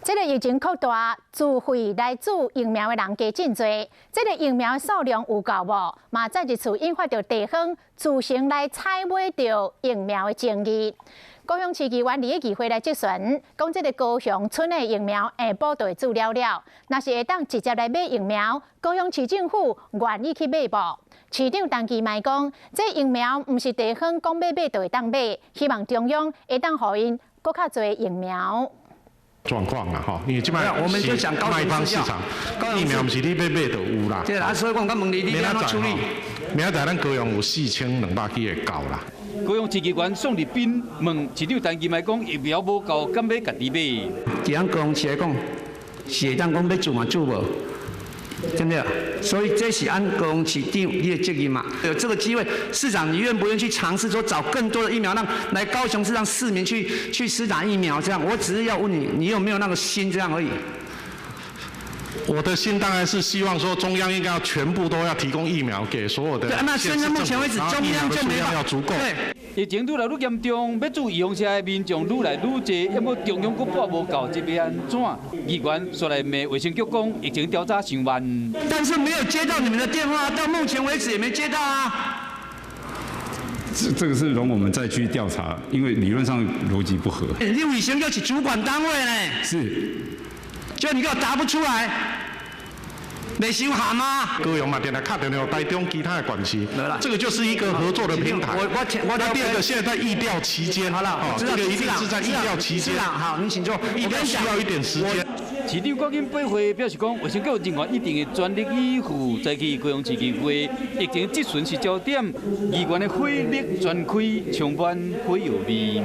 这个疫情扩大，自费来注疫苗的人加真多，这个疫苗数量有够无？嘛再一次引发着地方自行来采买着疫苗的争议。高雄市议员利益议会来质询，讲这个高雄村的疫苗下晡就会注了了，若是会当直接来买疫苗，高雄市政府愿意去买无？市长陈其迈讲，这疫苗唔是地方讲买就会当买，希望中央会当互因搁较多疫苗。 状况啦，哈，因为即摆我们就讲高雄市场疫苗不是你要买就有啦。对啦，所以讲，我问你，你要怎处理？明仔载咱高雄有4200支会到啦。高雄市议员宋立斌问市长陈其迈讲，疫苗无够，敢要家己买？伫咱高雄市来讲，是会当讲要做嘛做无？ 真的，所以这是按高雄市长你的责任嘛。有这个机会，市长你愿不愿意去尝试说找更多的疫苗，让来高雄市让市民去施打疫苗？这样，我只是要问你，你有没有那个心这样而已。 我的心当然是希望说，中央应该要全部都要提供疫苗给所有的。对，那现在目前为止，中央就没要足够。对。 疫情愈来愈严重，要注意用车的民众愈来愈多，要么中央阁拨无够，这要安怎？议员说来骂卫生局讲，疫情调查上万。但是没有接到你们的电话，到目前为止也没接到啊。这个是容我们再去调查，因为理论上逻辑不合。你卫生局是主管单位呢？是。 就你给我答不出来，没修好吗？高雄嘛，电来卡电了台中其他的管区，这个就是一个合作的平台。我第二个现在在疫调期间，好了，这个一定是在疫调期间。好，你请坐。疫调需要一点时间。市长国经八会表示讲，卫生局人员一定会全力以赴，再去高雄市议会，疫情质询是焦点，议员的火力全开，充满火药味。